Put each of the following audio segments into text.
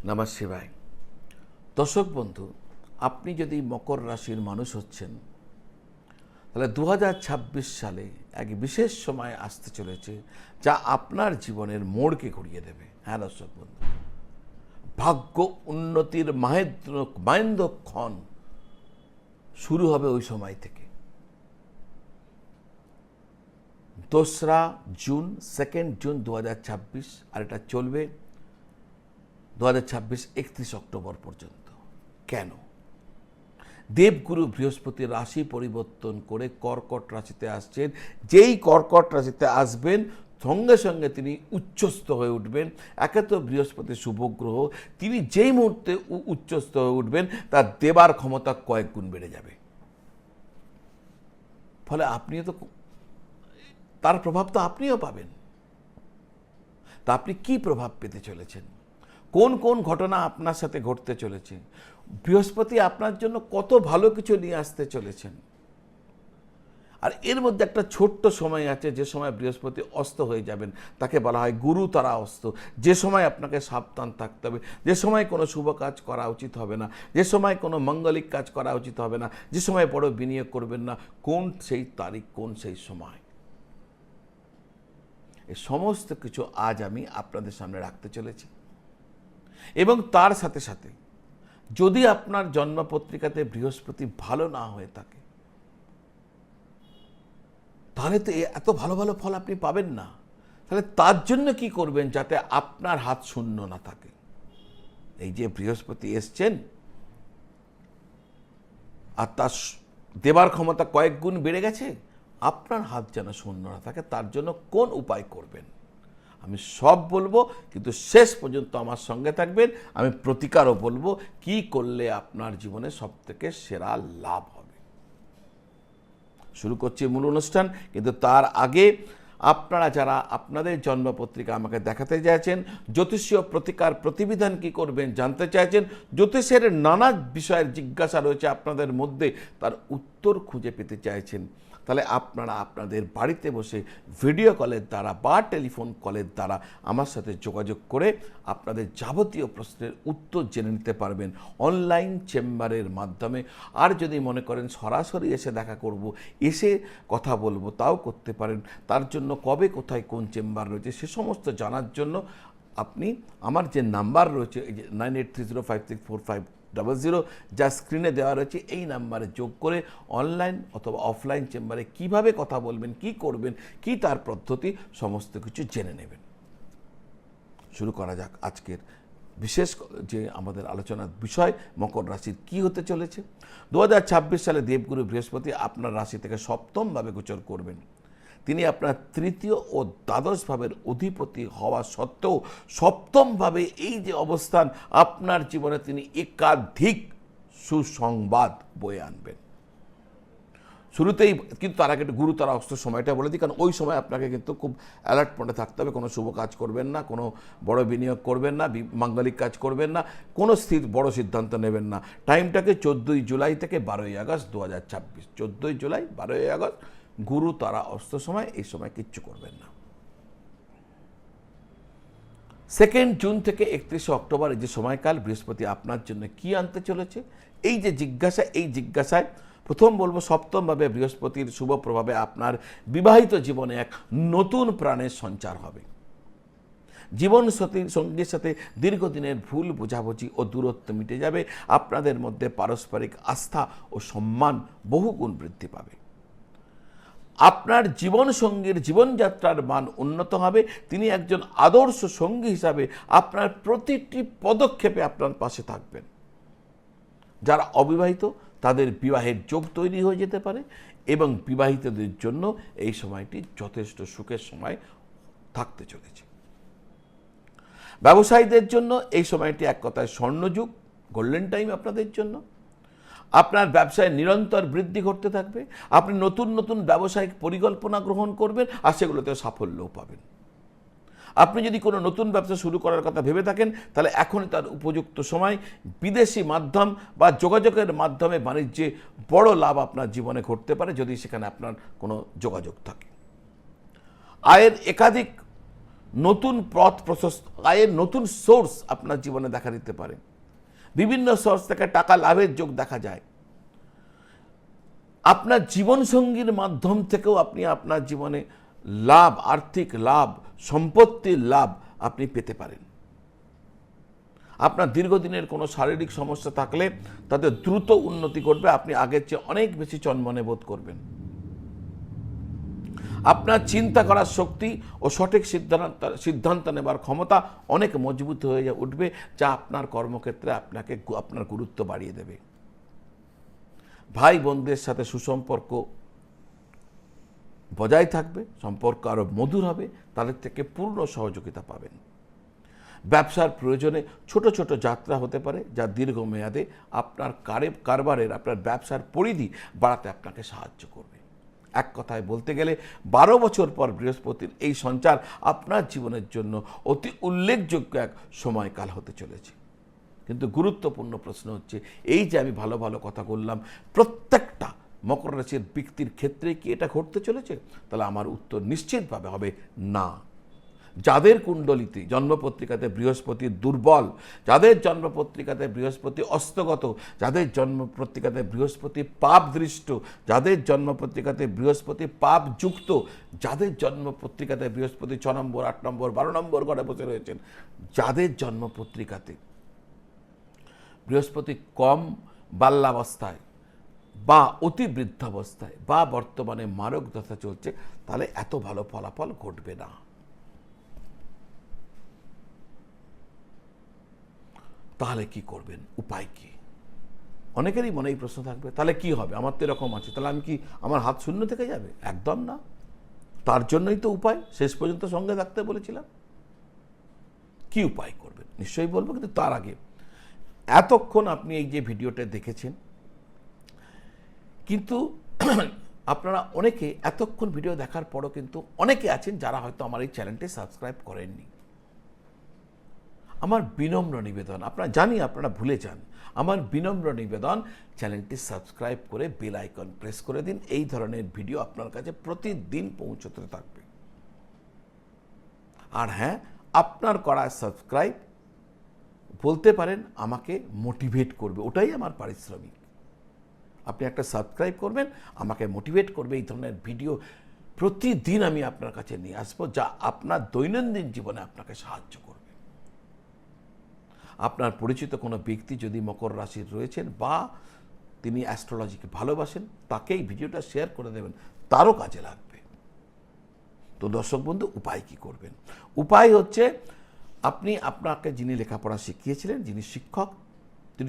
নমঃ শিবায়। দর্শক বন্ধু, আপনি যদি মকর রাশির মানুষ হচ্ছেন তাহলে 2026 সালে এক বিশেষ সময় আসতে চলেছে যা আপনার জীবনের মোড়কে ঘুরিয়ে দেবে। হ্যাঁ দর্শক বন্ধু, ভাগ্য উন্নতির মাহেন্দ্রক্ষণ শুরু হবে ওই সময় থেকে। 2রা জুন, 2nd জুন 2026, আর এটা চলবে 2026 31 অক্টোবর পর্যন্ত। কেন? দেবগুরু বৃহস্পতি রাশি পরিবর্তন করে কর্কট রাশিতে আসছেন। যেই কর্কট রাশিতে আসবেন সঙ্গে সঙ্গে তিনি উচ্চস্থ হয়ে উঠবেন। একে তো বৃহস্পতি শুভগ্রহ, তিনি যেই মুহূর্তে উচ্চস্থ হয়ে উঠবেন তার দেবার ক্ষমতা কয়েক গুণ বেড়ে যাবে। ফলে আপনিও তো তার প্রভাব তো আপনিও পাবেন। তা আপনি কি প্রভাব পেতে চলেছেন? কোন কোন ঘটনা আপনার সাথে ঘটতে চলেছে? বৃহস্পতি আপনার জন্য কত ভালো কিছু নিয়ে আসতে চলেছেন। আর এর মধ্যে একটা ছোট্ট সময় আছে, যে সময় বৃহস্পতি অস্ত হয়ে যাবেন, তাকে বলা হয় গুরু তারা অস্ত। যে সময় আপনাকে সাবধান থাকতে হবে, যে সময় কোনো শুভ কাজ করা উচিত হবে না, যে সময় কোনো মঙ্গলিক কাজ করা উচিত হবে না, যে সময় বড় বিনিয়োগ করবেন না। কোন সেই তারিখ, কোন সেই সময়, এই সমস্ত কিছু আজ আমি আপনাদের সামনে রাখতে চলেছি। এবং তার সাথে সাথে যদি আপনার জন্মপত্রিকাতে বৃহস্পতি ভালো না হয়ে থাকে তাহলে তো এত ভালো ভালো ফল আপনি পাবেন না। তাহলে তার জন্য কি করবেন যাতে আপনার হাত শূন্য না থাকে? এই যে বৃহস্পতি এসছেন আর তার দেবার ক্ষমতা কয়েক গুণ বেড়ে গেছে, আপনার হাত যেন শূন্য না থাকে তার জন্য কোন উপায় করবেন আমি সব বলবো, কিন্তু শেষ পর্যন্ত আমার সঙ্গে থাকবেন। আমি প্রতিকারও বলবো কি করলে আপনার জীবনে সব থেকে সেরা লাভ হবে। শুরু করছি মূল অনুষ্ঠান, কিন্তু তার আগে আপনারা যারা আপনাদের জন্মপত্রিকা আমাকে দেখাতে চাইছেন, জ্যোতিষীয় প্রতিকার প্রতিবিধান কি করবেন জানতে চাইছেন, জ্যোতিষের নানা বিষয়ের জিজ্ঞাসা রয়েছে আপনাদের মধ্যে, তার উত্তর খুঁজে পেতে চাইছেন, তাহলে আপনারা আপনাদের বাড়িতে বসে ভিডিও কলের দ্বারা বা টেলিফোন কলের দ্বারা আমার সাথে যোগাযোগ করে আপনাদের যাবতীয় প্রশ্নের উত্তর জেনে নিতে পারবেন অনলাইন চেম্বারের মাধ্যমে। আর যদি মনে করেন সরাসরি এসে দেখা করব, এসে কথা বলবো, তাও করতে পারেন। তার জন্য কবে কোথায় কোন চেম্বার রয়েছে সে সমস্ত জানার জন্য আপনি আমার যে নাম্বার রয়েছে, এই যে 9830564500, যা স্ক্রিনে দেওয়া রয়েছে, এই নাম্বারে যোগ করে অনলাইন অথবা অফলাইন চেম্বারে কিভাবে কথা বলবেন, কি করবেন, কি তার পদ্ধতি, সমস্ত কিছু জেনে নেবেন। শুরু করা যাক আজকের বিশেষ যে আমাদের আলোচনার বিষয়, মকর রাশির কি হতে চলেছে। 2026 সালে দেবগুরু বৃহস্পতি আপনার রাশি থেকে সপ্তমভাবে গোচর করবেন। তিনি আপনার তৃতীয় ও দ্বাদশ ভাবের অধিপতি হওয়া সত্ত্বেও সপ্তমভাবে এই যে অবস্থান, আপনার জীবনে তিনি একাধিক সুসংবাদ বয়ে আনবেন। শুরুতেই কিন্তু তার আগে একটু গুরু তারা অস্ত সময়টা বলে দিই, কারণ ওই সময় আপনাকে কিন্তু খুব অ্যালার্ট মোডে থাকতে হবে। কোনো শুভ কাজ করবেন না, কোনো বড় বিনিয়োগ করবেন না, মাঙ্গলিক কাজ করবেন না, কোনো বড় সিদ্ধান্ত নেবেন না। টাইমটাকে 14ই জুলাই থেকে 12ই আগস্ট 2026, 14ই জুলাই 12ই আগস্ট গুরু তারা অস্ত সময়, এই সময় কিচ্ছু করবেন না। 2nd জুন থেকে 31 অক্টোবর এই যে সময়কাল, বৃহস্পতি আপনার জন্য কি আনতে চলেছে, এই যে জিজ্ঞাসা, এই জিজ্ঞাসায় প্রথম বলবো সপ্তমভাবে বৃহস্পতির শুভ প্রভাবে আপনার বিবাহিত জীবনে এক নতুন প্রাণের সঞ্চার হবে। জীবন সঙ্গীর সাথে দীর্ঘদিনের ভুল বোঝাবুঝি ও দূরত্ব মিটে যাবে। আপনাদের মধ্যে পারস্পরিক আস্থা ও সম্মান বহুগুণ বৃদ্ধি পাবে। আপনার জীবন সঙ্গীর জীবনযাত্রার মান উন্নত হবে। তিনি একজন আদর্শ সঙ্গী হিসাবে আপনার প্রতিটি পদক্ষেপে আপনার পাশে থাকবেন। যারা অবিবাহিত তাদের বিবাহের যোগ তৈরি হয়ে যেতে পারে, এবং বিবাহিতদের জন্য এই সময়টি যথেষ্ট সুখের সময় থাকতে চলেছে। ব্যবসায়ীদের জন্য এই সময়টি এক কথায় স্বর্ণযুগ, গোল্ডেন টাইম আপনাদের জন্য। আপনার ব্যবসায় নিরন্তর বৃদ্ধি ঘটতে থাকবে। আপনি নতুন নতুন ব্যবসায়িক পরিকল্পনা গ্রহণ করবেন আর সেগুলোতে সাফল্যও পাবেন। আপনি যদি কোনো নতুন ব্যবসা শুরু করার কথা ভেবে থাকেন তাহলে এখনই তার উপযুক্ত সময়। বিদেশি মাধ্যম বা যোগাযোগের মাধ্যমে বাণিজ্যে বড় লাভ আপনার জীবনে ঘটতে পারে যদি সেখানে আপনার কোনো যোগাযোগ থাকে। আয়ের একাধিক নতুন পথ প্রশস্ত, আয়ের নতুন সোর্স আপনার জীবনে দেখা দিতে পারে। বিভিন্ন সোর্স থেকে টাকা লাভের যোগ দেখা যায়। আপনার জীবনসঙ্গীর মাধ্যম থেকেও আপনি আপনার জীবনে লাভ, আর্থিক লাভ, সম্পত্তির লাভ আপনি পেতে পারেন। আপনার দীর্ঘদিনের কোনো শারীরিক সমস্যা থাকলে তাদের দ্রুত উন্নতি করবে, আপনি আগের চেয়ে অনেক বেশি চনমনে বোধ করবেন। আপনার চিন্তা করার শক্তি ও সঠিক সিদ্ধান্ত নেবার ক্ষমতা অনেক মজবুত হয়ে উঠবে, যা আপনার কর্মক্ষেত্রে আপনার গুরুত্ব বাড়িয়ে দেবে। ভাই বোনদের সাথে সুসম্পর্ক বজায় থাকবে, সম্পর্ক আরও মধুর হবে, তাদের থেকে পূর্ণ সহযোগিতা পাবেন। ব্যবসার প্রয়োজনে ছোট ছোট যাত্রা হতে পারে, যা দীর্ঘমেয়াদে আপনার কারবারের, আপনার ব্যবসার পরিধি বাড়াতে আপনাকে সাহায্য করবে। এক কথায় বলতে গেলে 12 বছর পর বৃহস্পতির এই সঞ্চার আপনার জীবনের জন্য অতি উল্লেখযোগ্য এক সময়কাল হতে চলেছে। কিন্তু গুরুত্বপূর্ণ প্রশ্ন হচ্ছে, এই যে আমি ভালো ভালো কথা বললাম, প্রত্যেকটা মকর রাশির ব্যক্তির ক্ষেত্রে কি এটা ঘটতে চলেছে? তাহলে আমার উত্তর নিশ্চিতভাবে হবে না। যাদের কুণ্ডলিতে জন্মপত্রিকাতে বৃহস্পতি দুর্বল, যাদের জন্মপত্রিকাতে বৃহস্পতি অস্তগত, যাদের জন্মপত্রিকাতে বৃহস্পতি পাপ দৃষ্ট, যাদের জন্মপত্রিকাতে বৃহস্পতি পাপ যুক্ত, যাদের জন্মপত্রিকাতে বৃহস্পতি 6 নম্বর, 8 নম্বর, 12 নম্বর ঘরে বসে রয়েছেন, যাদের জন্মপত্রিকাতে বৃহস্পতি কম বাল্যাবস্থায় বা অতি বৃদ্ধাবস্থায় বা বর্তমানে মারক দশা চলছে, তাহলে এত ভালো ফলাফল ঘটবে না। তাহলে কি করবেন? উপায় কি? অনেকেরই মনে এই প্রশ্ন থাকবে, তাহলে কি হবে? আমার তো এরকম আছে, তাহলে আমি কি, আমার হাত শূন্য থেকে যাবে? একদম না। তার জন্যই তো উপায় শেষ পর্যন্ত সঙ্গে থাকতে বলেছিলাম। কি উপায় করবেন নিশ্চয়ই বলবো, কিন্তু তার আগে এতক্ষণ আপনি এই যে ভিডিওটা দেখেছেন, কিন্তু আপনারা অনেকে এতক্ষণ ভিডিও দেখার পরও কিন্তু অনেকে আছেন যারা হয়তো আমার এই চ্যানেলটি সাবস্ক্রাইব করেননি। আমার বিনম্র নিবেদন, আপনারা জানি আপনারা ভুলে যান, আমার বিনম্র নিবেদন, চ্যানেলটি সাবস্ক্রাইব করে বেল আইকন প্রেস করে দিন। এই ধরনের ভিডিও আপনার কাছে প্রতিদিন পৌঁছতে থাকবে। আর হ্যাঁ, আপনার করা সাবস্ক্রাইব বলতে পারেন আমাকে মোটিভেট করবে, ওটাই আমার পারিশ্রমিক। আপনি একটা সাবস্ক্রাইব করবেন, আমাকে মোটিভেট করবে, এই ধরনের ভিডিও প্রতিদিন আমি আপনার কাছে নিয়ে আসবো, যা আপনার দৈনন্দিন জীবনে আপনাকে সাহায্য করবে। আপনার পরিচিত কোনো ব্যক্তি যদি মকর রাশির রয়েছেন বা তিনি অ্যাস্ট্রোলজিকে ভালোবাসেন, তাকে এই ভিডিওটা শেয়ার করে দেবেন, তারও কাজে লাগবে। তো দর্শক বন্ধু, উপায় কি করবেন? উপায় হচ্ছে, আপনি আপনাকে যিনি লেখাপড়া শিখিয়েছিলেন, যিনি শিক্ষক,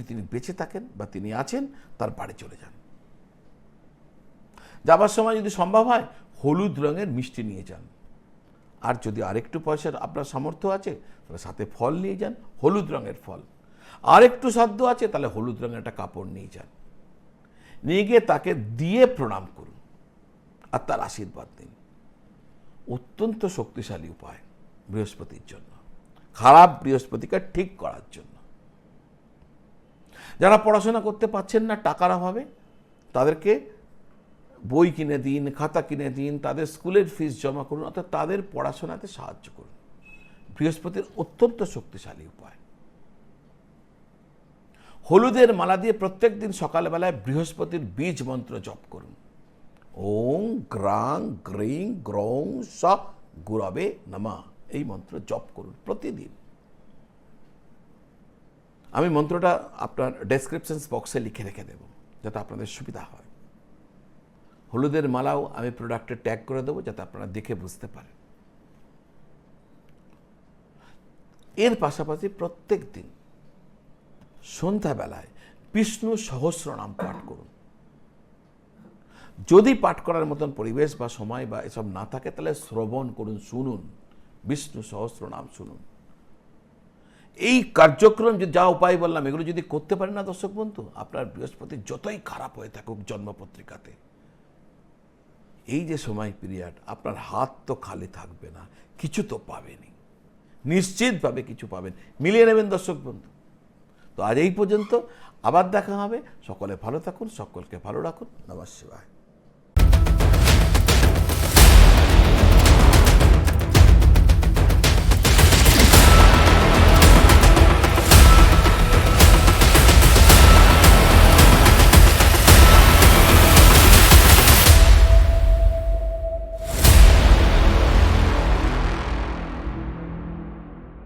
তিনি বেঁচে থাকেন বা তিনি আছেন, তার বাড়ি চলে যান। যাবার সময় যদি সম্ভব হয় হলুদ রঙের মিষ্টি নিয়ে যান। আর যদি আরেকটু পয়সার আপনার সামর্থ্য আছে, তাহলে সাথে ফল নিয়ে যান, হলুদ রঙের ফল। আর একটু সাধ্য আছে, তাহলে হলুদ রঙের একটা কাপড় নিয়ে যান। নিয়ে গিয়ে তাকে দিয়ে প্রণাম করুন আর তার আশীর্বাদ দিন। অত্যন্ত শক্তিশালী উপায় বৃহস্পতির জন্য, খারাপ বৃহস্পতিকে ঠিক করার জন্য। যারা পড়াশোনা করতে পারছেন না টাকার অভাবে, তাদেরকে বই কিনে দিন, খাতা কিনে দিন, তাদের স্কুলের ফিস জমা করুন, অর্থাৎ তাদের পড়াশোনাতে সাহায্য করুন। বৃহস্পতির অত্যন্ত শক্তিশালী উপায়। হলুদের মালা দিয়ে প্রত্যেক দিন সকালবেলায় বৃহস্পতির বীজ মন্ত্র জপ করুন। ওং গ্রাং গ্রিং গ্রৌং স গুরবে নমঃ, এই মন্ত্র জপ করুন প্রতিদিন। আমি মন্ত্রটা আপনার ডেসক্রিপশন বক্সে লিখে রেখে দেব, যাতে আপনাদের সুবিধা হয়। হলুদের মালাও আমি প্রোডাক্টে ট্যাগ করে দেবো, যাতে আপনারা দেখে বুঝতে পারেন। এর পাশাপাশি প্রত্যেক দিন সন্ধ্যাবেলায় বিষ্ণু সহস্রনাম পাঠ করুন। যদি পাঠ করার মতন পরিবেশ বা সময় বা এসব না থাকে, তাহলে শ্রবণ করুন, শুনুন, বিষ্ণু সহস্রনাম শুনুন। এই কার্যক্রম যা উপায় বললাম, এগুলো যদি করতে পারেন না দর্শক বন্ধু, আপনার বৃহস্পতি যতই খারাপ হয়ে থাকুক জন্মপত্রিকাতে, এই যে সময় পিরিয়ড, আপনার হাত তো খালি থাকবে না, কিছু তো পাবেনই, নিশ্চিতভাবে কিছু পাবেন। মিলিয়ে নেবেন দর্শক বন্ধু। তো আজ এই পর্যন্ত, আবার দেখা হবে। সকলে ভালো থাকুন, সকলকে ভালো রাখুন। নমঃ শিবায়।